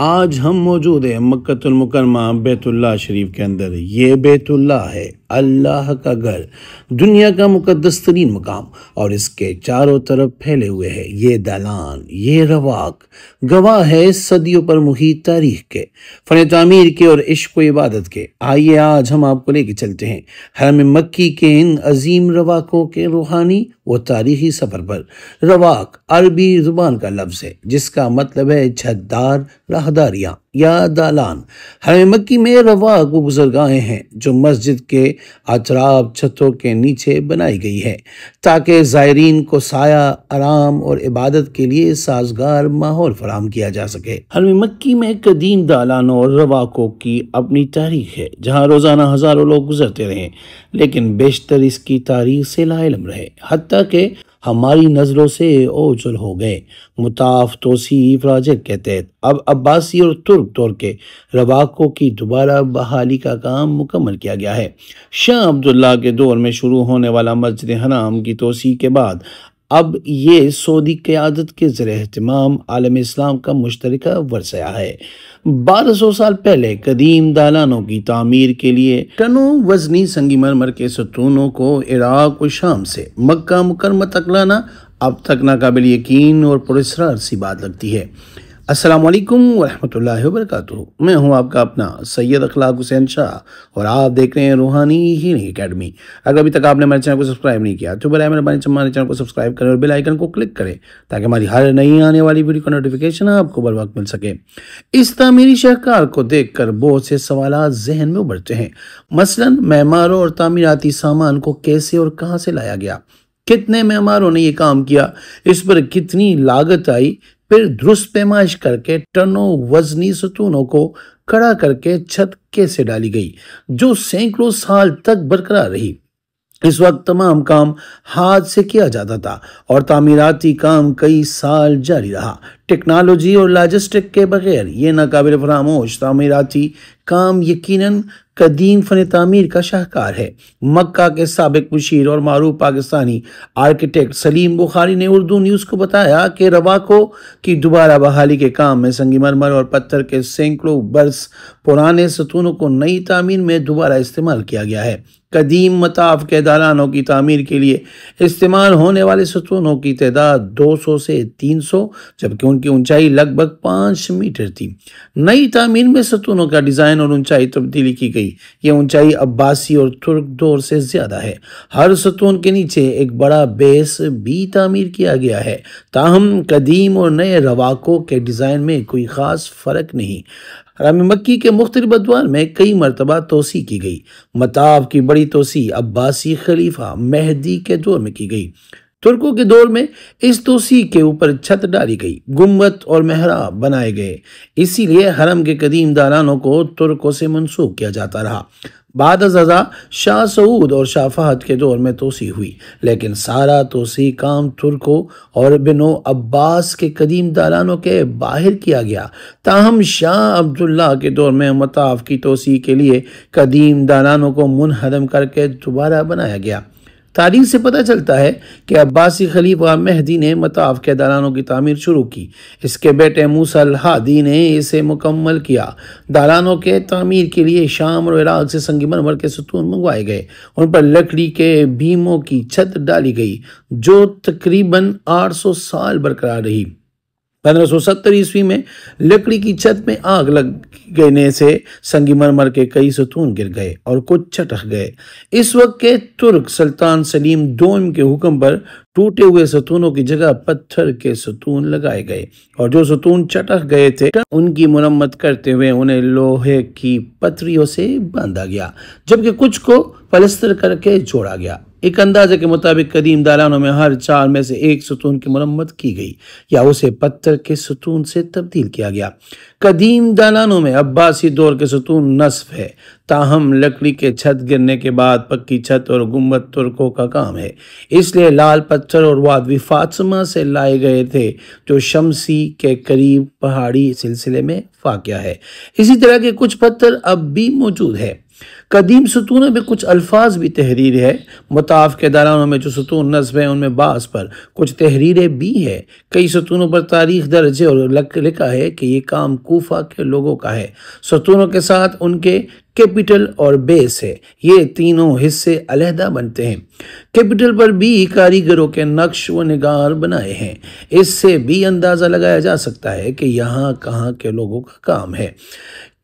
आज हम मौजूद हैं मक्कतुल मुकरमा बैतुल्लाह शरीफ के अंदर। ये बैतुल्लाह है अल्लाह का घर, दुनिया का मुकद्दस तरीन मकाम, और इसके चारों तरफ फैले हुए है ये दालान, ये रवाक, गवाह है सदियों पर मुहित तारीख के, फन तामीर के और इश्क व इबादत के। आइए आज हम आपको लेके चलते हैं हरम मक्की के इन अजीम रवाकों के रूहानी व तारीखी सफर पर। रवाक अरबी जुबान का लफ्ज है जिसका मतलब है छतदार, राहदारियां या दालान। हरम मक्की में रवाक वो गुजरगाहें हैं जो मस्जिद के अतराफ छतों के नीचे बनाई गई है ताकि ज़ायरीन को साया, आराम और इबादत के लिए साजगार माहौल फराहम किया जा सके। हरम मक्की में कदीम दालानों और रवाकों की अपनी तारीख है जहाँ रोज़ाना हज़ारों लोग गुजरते रहे, लेकिन बेशतर इसकी तारीख से लाइलम रहे, हत्ता के हमारी नज़रों से ओझल हो गए। मुताफ तोसी प्रोजेक्ट के तहत अब अब्बासी और तुर्क दौर के रवाकों की दोबारा बहाली का काम मुकम्मल किया गया है। शाह अब्दुल्ला के दौर में शुरू होने वाला मस्जिद हराम की तोसी के बाद अब ये सऊदी क़यादत के ज़रिए एहतमाम आलम इस्लाम का मुश्तरका वर्सया है। 1200 साल पहले कदीम दालानों की तामीर के लिए टनों वजनी संगमरमर के सतूनों को इराक और शाम से मक्का मुकरमा तक लाना अब तक नाकाबिल यकीन और पुरस्कार सी बात लगती है। अस्सलाम वालेकुम वरहमतुल्लाहि वबरकातुहू। मैं हूं आपका अपना सैयद अखलाक हुसैन शाह और आप देख रहे हैं रूहानी हीलिंग एकेडमी। अगर अभी तक आपने हमारे चैनल को सब्सक्राइब नहीं किया तो बराए मेहरबानी हमारे चैनल को सब्सक्राइब करें और बेल आइकन को क्लिक करें ताकि हमारी हर नई आने वाली वीडियो का नोटिफिकेशन आपको बर वक्त मिल सके। इस तामीरी शाहकार को देखकर बहुत से सवाल जहन में उभरते हैं। मसलन मेमारों और तामीराती सामान को कैसे और कहाँ से लाया गया, कितने मेमारों ने ये काम किया, इस पर कितनी लागत आई, फिर दुरुस्त पैमाइश करके टनों वजनी सतूनों को खड़ा करके छत कैसे डाली गई जो सैकड़ों साल तक बरकरार रही। इस वक्त तमाम काम हाथ से किया जाता था और तामीराती काम कई साल जारी रहा। टेक्नोलॉजी और लॉजिस्टिक के बगैर ये नाकाबिल फरामोश तामीराती काम यकीनन कदीम फन तामीर का शाहकार है। मक्का के साबिक मुशीर और मारूफ पाकिस्तानी आर्किटेक्ट सलीम बुखारी ने उर्दू न्यूज़ को बताया कि रवाकों की दोबारा बहाली के काम में संगमरमर और पत्थर के सैकड़ों बरस पुराने सतूनों को नई तामीर में दोबारा इस्तेमाल किया गया है। कदीम मताफ के दालानों की तामीर के लिए इस्तेमाल होने वाले सतूनों की तादाद 200 से 300 जबकि उनकी ऊंचाई लगभग 5 मीटर थी। नई तामीर में सतूनों का डिज़ाइन और ऊंचाई तब्दीली की गई। यह ऊंचाई अब्बासी और तुर्क दौर से ज़्यादा है। हर सतून के नीचे एक बड़ा बेस भी तामीर किया गया है। ताहम कदीम और नए रवाकों के डिज़ाइन में कोई ख़ास फ़र्क नहीं। हरम मक्की के मुख्तलिफ अदवार में कई मरतबा तोसी की गई। मताफ की बड़ी तोसी अब्बासी खलीफा मेहदी के दौर में की गई। तुर्कों के दौर में इस तोसी के ऊपर छत डाली गई, गुम्बद और मेहराब बनाए गए। इसीलिए हरम के कदीम दालानों को तुर्कों से मंसूब किया जाता रहा। बाद अज़ा शाह सऊद और शाह फहद के दौर में तोसी हुई, लेकिन सारा तोसी काम तुर्कों और बिनो अब्बास के कदीम दालानों के बाहर किया गया। ताहम शाह अब्दुल्ला के दौर में मताफ की तोसी के लिए कदीम दालानों को मुनहदम करके दोबारा बनाया गया। तारीख से पता चलता है कि अब्बासी खलीफा मेहदी ने मताफ के दालानों की तामीर शुरू की। इसके बेटे मूसा अल हादी ने इसे मुकम्मल किया। दालानों के तामीर के लिए शाम और इराक से संगमरमर के सतून मंगवाए गए। उन पर लकड़ी के बीमों की छत डाली गई जो तकरीबन 800 साल बरकरार रही। 1570 ईस्वी में लकड़ी की छत में आग लग गने से संगमरमर के कई सतून गिर गए और कुछ चटक गए। इस वक्त के तुर्क सुल्तान सलीम दोम के हुक्म पर टूटे हुए सतूनों की जगह पत्थर के सतून लगाए गए और जो सतून चटक गए थे उनकी मुरम्मत करते हुए उन्हें लोहे की पतरियों से बांधा गया, जबकि कुछ को पलस्तर करके जोड़ा गया। एक अंदाजे के मुताबिक कदीम दालानों में हर 4 में से एक सतून की मुरम्मत की गई या उसे पत्थर के सतून से तब्दील किया गया। कदीम दालानों में अब्बासी दौर के सतून नस्फ है। ताहम लकड़ी के छत गिरने के बाद पक्की छत और गुम्बद तुर्कों का काम है, इसलिए लाल पत्थर और वादवी फातिमा से लाए गए थे जो शमसी के करीब पहाड़ी सिलसिले में वाक़या है। इसी तरह के कुछ पत्थर अब भी मौजूद है। कदीम सतूनों में कुछ अल्फाज भी तहरीर है। मुताफ के दरानों में जो सतून नस्ब है उनमें बास पर कुछ तहरीरें भी है। कई सतूनों पर तारीख दर्ज है और लिखा है कि ये काम कूफा के लोगों का है। सतूनों के साथ उनके कैपिटल और बेस है। ये तीनों हिस्से अलहदा बनते हैं। कैपिटल पर भी कारीगरों के नक्श व निगार बनाए हैं। इससे भी अंदाजा लगाया जा सकता है कि यहाँ कहाँ के लोगों का काम है।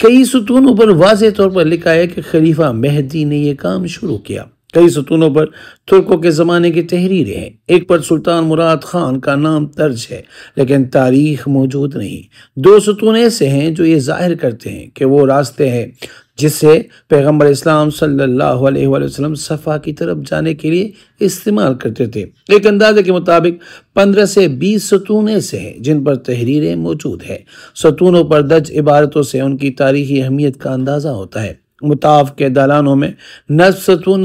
कई सतूनों पर वाज़ेह तौर पर लिखा है कि खलीफा मेहदी ने यह काम शुरू किया। कई सतूनों पर तुर्कों के ज़माने की तहरीरें हैं। एक पर सुल्तान मुराद खान का नाम दर्ज है लेकिन तारीख मौजूद नहीं। दो सतून ऐसे हैं जो ये जाहिर करते हैं कि वो रास्ते हैं जिससे पैगंबर इस्लाम सल्लल्लाहु अलैहि वसल्लम सफ़ा की तरफ जाने के लिए इस्तेमाल करते थे। एक अंदाजे के मुताबिक 15 से 20 सतून ऐसे हैं जिन पर तहरीरें मौजूद है। सतूनों पर दर्ज इबारतों से उनकी तारीखी अहमियत का अंदाज़ा होता है। मुताफ के दालानों में नस्ब सतून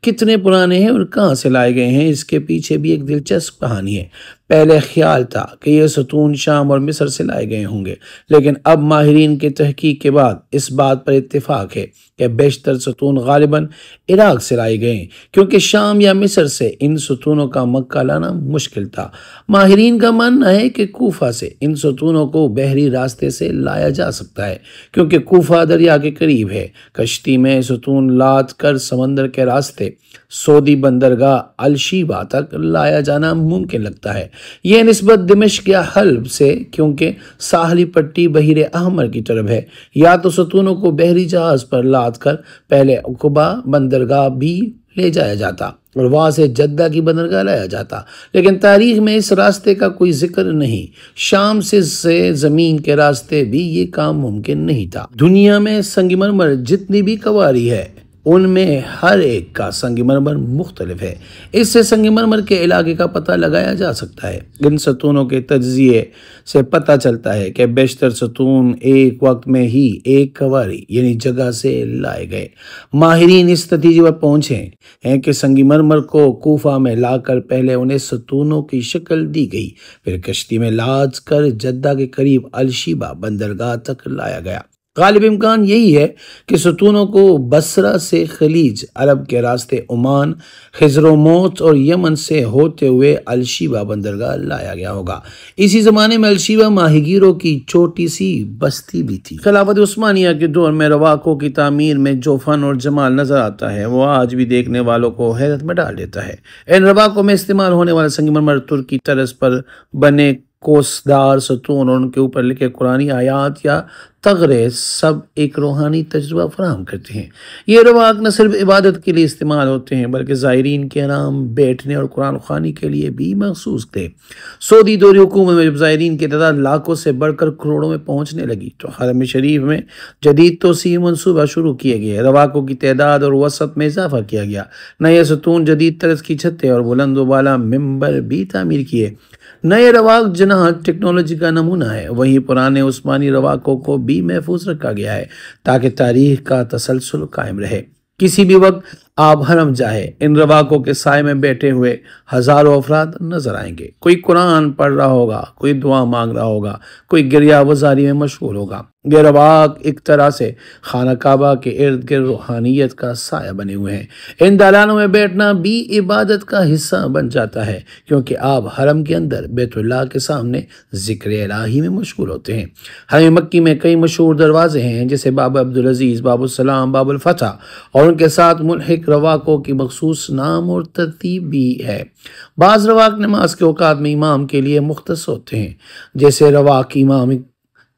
कितने पुराने हैं और कहाँ से लाए गए हैं, इसके पीछे भी एक दिलचस्प कहानी है। पहले ख्याल था कि ये सतून शाम और मिस्र से लाए गए होंगे, लेकिन अब माहिरीन के तहकीक के बाद इस बात पर इत्तेफाक है कि बेशतर सतून गालिबन इराक से लाए गए हैं, क्योंकि शाम या मिस्र से इन सतूनों का मक्का लाना मुश्किल था। माहिरीन का मानना है कि कूफा से इन सतूनों को बहरी रास्ते से लाया जा सकता है, क्योंकि कूफा दरिया के करीब है। कश्ती में सतून लाद कर समंदर के रास्ते सऊदी बंदरगाह अलशीबा तक लाया जाना मुमकिन लगता है। यह निस्बत दिमश्क या हल्ब से, क्योंकि साहली पट्टी बहीर अहमर की तरफ है। या तो सतूनों को बहरी जहाज पर लाद कर पहले उकबा बंदरगाह भी ले जाया जाता और वहां से जद्दा की बंदरगाह लाया जाता, लेकिन तारीख में इस रास्ते का कोई जिक्र नहीं। शाम से जमीन के रास्ते भी ये काम मुमकिन नहीं था। दुनिया में संगमरमर जितनी भी कवारी है उनमें हर एक का संगमरमर मुख्तलिफ है। इससे संगमरमर के इलाके का पता लगाया जा सकता है। इन सतूनों के तज्जिए से पता चलता है कि बेशतर सतून एक वक्त में ही एक कवारी यानी जगह से लाए गए। माहिरीन इस नतीजे पर पहुंचे हैं कि संगमरमर को कूफा में लाकर पहले उन्हें सतूनों की शक्ल दी गई, फिर कश्ती में लाद कर जद्दा के करीब अलशीबा बंदरगाह तक लाया गया। गालिब इम्कान यही है कि सतूनों को बसरा से खलीज अरब के रास्ते ओमान, खिजरोमौत और यमन से होते हुए अलशीबा बंदरगाह लाया गया होगा। इसी ज़माने में अलशीबा माहीगीरों की छोटी सी बस्ती भी थी। खिलाफत उस्मानिया के दौर में रवाकों की तामीर में जो फन और जमाल नजर आता है वो आज भी देखने वालों को हैरत में डाल देता है। इन रवाकों में इस्तेमाल होने वाले संगमरमर तुर्की तरस पर बने कोसदार सतून और उनके ऊपर लिखे कुरानी आयात या तगरे सब एक रूहानी तजुर्बा फराहम करते हैं। ये रवाक न सिर्फ इबादत के लिए इस्तेमाल होते हैं बल्कि ज़ायरीन के आराम, बैठने और कुरान ख़्वानी के लिए भी मखसूस थे। सऊदी दौरी हुकूमत में जब ज़ायरीन की तादाद लाखों से बढ़कर करोड़ों में पहुँचने लगी तो हरम शरीफ में जदीद तोसी मनसूबा शुरू किए गए। रवाकों की तादाद और वसत में इजाफा किया गया। नए सतून, जदीद तरज की छतें और बुलंद वाला मिंबर भी तामीर किए। नए रवाक जनाह टेक्नोलॉजी का नमूना है, वहीं पुराने उस्मानी रवाकों को भी महफूज रखा गया है ताकि तारीख का तसलसल कायम रहे। किसी भी वक्त आप हरम जाए इन रवाकों के साय में बैठे हुए हजारों अफराद नजर आएंगे। कोई कुरान पढ़ रहा होगा, कोई दुआ मांग रहा होगा, कोई गिरिया वजारी में मशगूल होगा। ये रवाक एक तरह से खाना काबा के इर्द गिर्द रूहानियत का साया बने हुए हैं। इन दालानों में बैठना भी इबादत का हिस्सा बन जाता है, क्योंकि आप हरम के अंदर बैतुल्लाह के सामने जिक्र इलाही में मशगूल होते हैं। हरम मक्की में कई मशहूर दरवाजे हैं जैसे बाब अब्दुल अजीज़, बाबुल सलाम, बाबुल फतह, और उनके साथ मुल्हिक रवाकों की मखसूस नाम और तरतीब भी है। बाज़ रवाक नमाज के औकात में इमाम के लिए मुख्तस होते हैं, जैसे रवाक इमाम,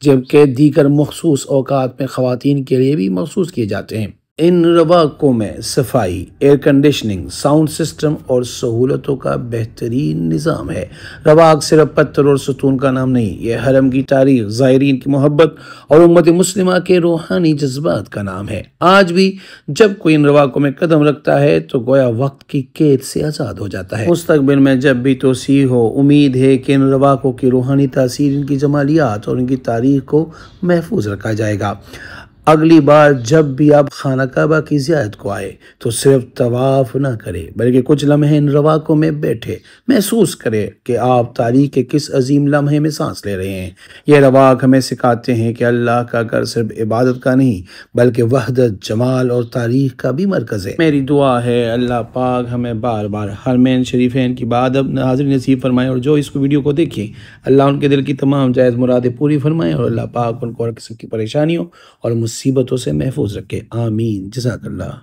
जबकि दीगर मखसूस औकात में ख़वातीन के लिए भी मखसूस किए जाते हैं। इन रवाकों में सफाई, एयर कंडीशनिंग, साउंड सिस्टम और सहूलतों का बेहतरीन निज़ाम है। रवाक सिर्फ पत्थर और सतून का नाम नहीं, यह हरम की तारीख, ज़ायरीन की मोहब्बत और उम्मत मुस्लिमा के रूहानी जज्बात का नाम है। आज भी जब कोई इन रवाकों में कदम रखता है तो गोया वक्त की कैद से आज़ाद हो जाता है। मुस्तकबिल में जब भी तोसी हो, उम्मीद है कि इन रवाकों की रूहानी तासीर, इनकी जमालियात और इनकी तारीख को महफूज रखा जाएगा। अगली बार जब भी आप खाना काबा की ज़ियारत को आए तो सिर्फ तवाफ ना करें बल्कि कुछ लम्हे इन रवाकों में बैठे महसूस करें कि आप तारीख के किस अजीम लम्हे में सांस ले रहे हैं। ये रवाक हमें सिखाते हैं कि अल्लाह का घर सिर्फ इबादत का नहीं बल्कि वहदत, जमाल और तारीख का भी मरकज़ है। मेरी दुआ है अल्लाह पाक हमें बार बार हरमैन शरीफैन की बात अब हाजिर नसीब फरमाए और जो इस वीडियो को देखें अल्लाह उनके दिल की तमाम जायज़ मुरादें पूरी फरमाएँ और अल्लाह पाक उनको हर किस्म की परेशानियों और मुसीबतों से महफूज रखे। आमीन। जज़ाकल्लाह।